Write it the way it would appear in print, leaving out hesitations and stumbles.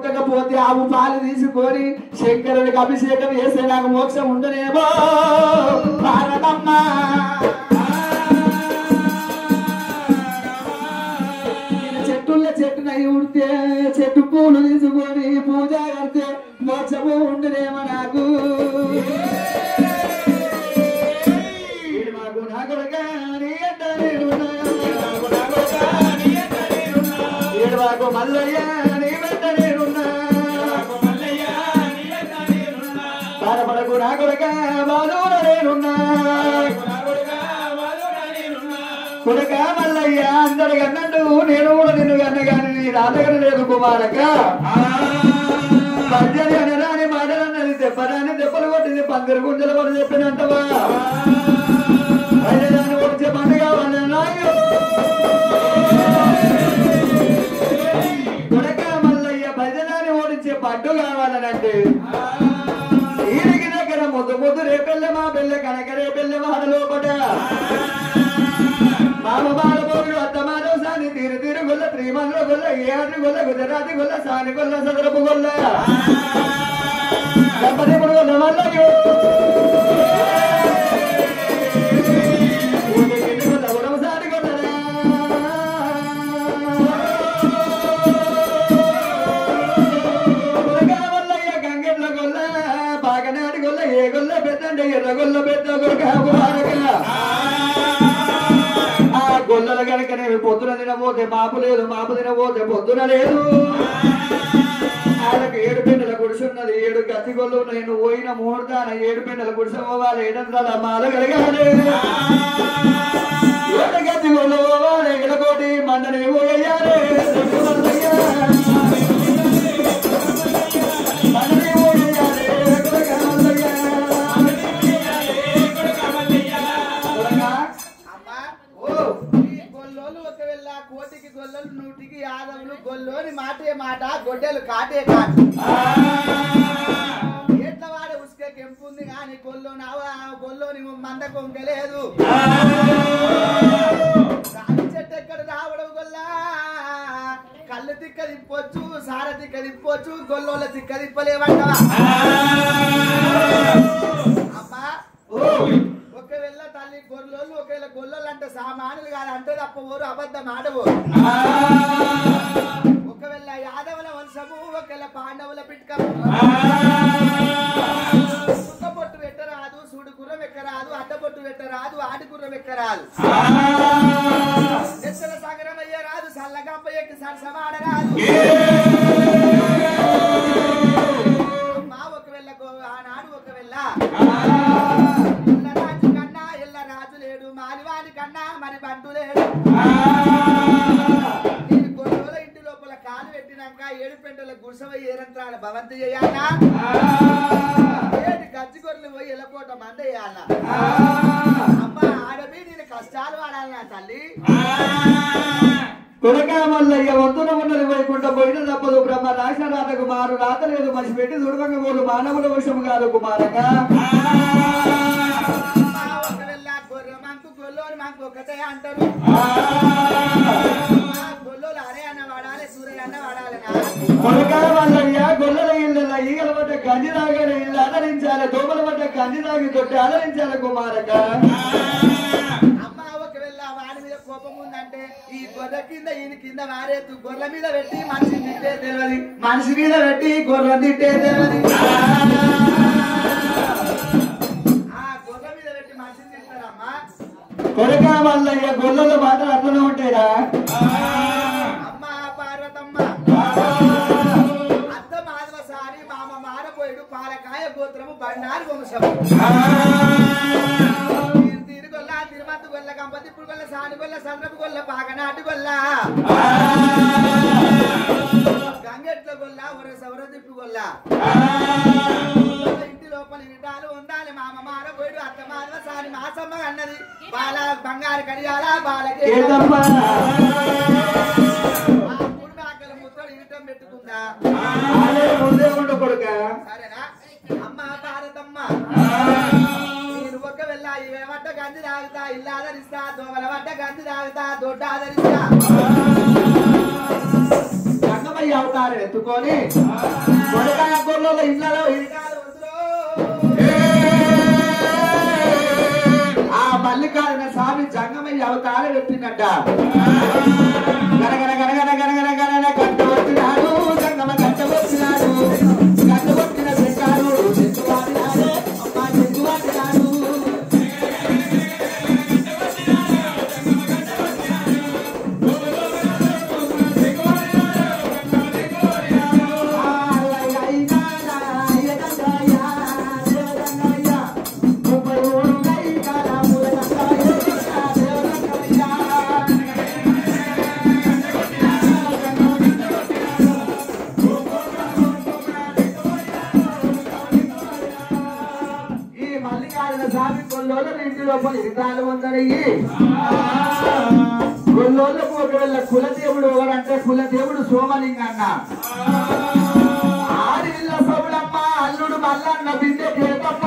పుట్టకపోతే ఆవు పాలు తీసుకొని శంకరునికి అభిషేకం చేస్తే నాకు మోక్షం ఉండనేమో పార్వతమ్మ చెట్టునై ఉడితే చెట్టు పూలు తీసుకొని పూజ కడితే మోక్షము ఉండనేమో నాకు ఏడువాకు మల్లయ్య నీ వెంట నేనున్నా బాధపడకు నా కొడుక బాధువున నేనున్నా కొడుక మల్లయ్య అందరు కన్నట్టు నేను కూడా నిన్ను కన్నగాని నీ రాజగడ లేదు కుమారక పద్యాన్ని అనరాని మాటలన్నది దెబ్బరాని దెబ్బలు కొట్టింది పందిరు గుంజలు కూడా చెప్పినంటవా దాన్ని వచ్చే పండుగ నాయో కొడుక మల్లయ్య భజనాన్ని ఓడించే పట్టు కావాలనంటే ఈడికి దగ్గర ముద్దు ముద్దు రేపెళ్ళ మా పెళ్ళ కనక రేపెళ్ళ వాడ లోపట మామ బాలబోగుడు అత్త మాధవసాని తీరు తీరు గొల్ల శ్రీమంతుల గొల్ల ఏడు గొల్ల గుజరాతి గొల్ల సాని గొల్ల సదరపు గొల్ల దంపతిపుడు గొల్ల మల్లయ్యో గొల్ల ఉడమసాని గొల్లరా మల్లయ్య గంగెట్ల గొల్ల బాగనాటి గొల్ల ఏ గొల్ల పెద్దండి ఎర్ర గొల్ల పెద్ద గొల్ల గొల్లల కనుక నేను పొద్దున తినబోతే మాపు లేదు మాపు తినబోతే పొద్దున లేదు వాళ్ళకి 7 పెండల గుడిసున్నది 7 గతి గొల్లు ఉన్నాయి నువ్వు పోయిన ముహూర్తాన 7 పెండల గుడిస పోవాలి 700 మాల కలగాలి 7 గతి గొల్లు పోవాలి ఎగడకోటి మండని పోయాలి కోటికి గొల్లలు 100కి యాదవులు గొల్లోని మాటే మాట గొడ్డలు కాటే కాటు ఎట్ల వాడే ఉసుకే కెంపుంది కానీ గొల్లోని మంద కొంగలేదు చెట్టు ఎక్కడ రావడం గొల్ల కళ్ళు తిక్క తిప్పొచ్చు సార తిక్క తిప్పొచ్చు గొల్లోల తిక్క తిప్పలేవంటవా అమ్మా ఒకవేళ తల్లి గొర్రెలు ఒకవేళ గొల్లలు అంటే సామానులు కాదు అంటే తప్ప ఊరు అబద్ధం ఆడవు ఒకవేళ యాదవుల వంశము ఒకవేళ పాండవుల పిట్కము పొట్టు పెట్టరాదు సూడు గుర్రం ఎక్కరాదు అడ్డపొట్టు పెట్టరాదు ఆడి గుర్రం ఎక్కరాదు ఎత్తల సాగరం అయ్యే రాదు సల్లగంప ఎక్కి సరసమాడరాదు అమ్మా ఒకవేళ ఆనాడు ఒకవేళ మాలివాని కన్నా మరి బంటు లేడు నేను కొన్ని రోజుల ఇంటి లోపల కాలు పెట్టినాక 7 పెంటల గుడిసె ఏరంత్రాల భవంతి చేయాలా 7 గజ్జి గొర్రెలు పోయి ఎలకోట మంద వేయాలా అమ్మ ఆడమి నేను కష్టాలు వాడాలనా తల్లి కొడక మల్లయ్య వంతున ఉన్నది వైకుంఠ పోయిన తప్పదు బ్రహ్మ రాసిన రాతకు మారు రాత లేదు మనిషి పెట్టి దుర్గంగ పోలు మానవుల వశము కాదు కుమారక గొల్లోని మాకు ఒకటే అంటారు గొల్లోలు అరే అన్న వాడాలి సూర్యుడు అన్న వాడాలి కొడక మల్లయ్య గొల్లల ఇళ్ళ ఈగల పట్ట గంజి తాగని ఇల్లు ఆదరించాలి దోమల పట్ట గంజి తాగి తొట్టి ఆదరించాలి కుమారక అమ్మ ఒకవేళ వాడి మీద కోపం ఉందంటే ఈ గొర్రె కింద ఈయన కింద వారేతు గొర్రెల మీద పెట్టి మనిషి తిట్టే తెలియదు మనిషి మీద పెట్టి గొర్రె తిట్టే తెలియదు కొడక మల్లయ్య గొల్లల మాటలు అట్లనే ఉంటాయిరా అమ్మ పార్వతమ్మ అత్త మాధవసారి మామ మారపోయాడు పాలకాయ గోత్రము బండారు వంశము తిరుగొల్ల తిరుమతి గొల్ల కంపతిప్పుడు గొల్ల సాని గొల్ల సంద్రపు గొల్ల పాగనాటి గొల్ల గంగెట్ల గొల్ల ఉరసవరదిప్పు గొల్ల ఇంటి లోపల విటాలు ఉండాలి మామ మారపోయాడు అత్త మాధవసారి మాసమ్మ అన్నది బాల బంగారు కడియాల బాలకి ముత్తడు ఇరిటం పెట్టుకుందా సరేనా అమ్మ భారతమ్మ నేను ఒకవేళ ఇవే వడ్డ గంజి తాగుతా ఇల్లు ఆదరిస్తా దోమల వడ్డ గంజి తాగుతా దొడ్డ ఆదరిస్తా జంగమయ్య అవతారం ఎత్తుకొని కొడకాయ గొర్రెల ఇళ్లలో ఇరకాలు ఆ మల్లికార్జున స్వామి జంగమయ్య అవతారం ఎత్తినట్ట గనగన గనగన గనగన గనగన గంట వచ్చినాడు జంగమ గంట వచ్చినాడు గంట వచ్చిన చెక్కారు చెక్కువాడినాడు అమ్మ చెక్కువాడినాడు గొల్లోళ్ళకు ఒకవేళ కులదేవుడు ఎవరంటే కులదేవుడు సోమలింగన్న ఆడిల్ల సౌడమ్మ అల్లుడు మల్లన్న బిడ్డ కేతమ్మ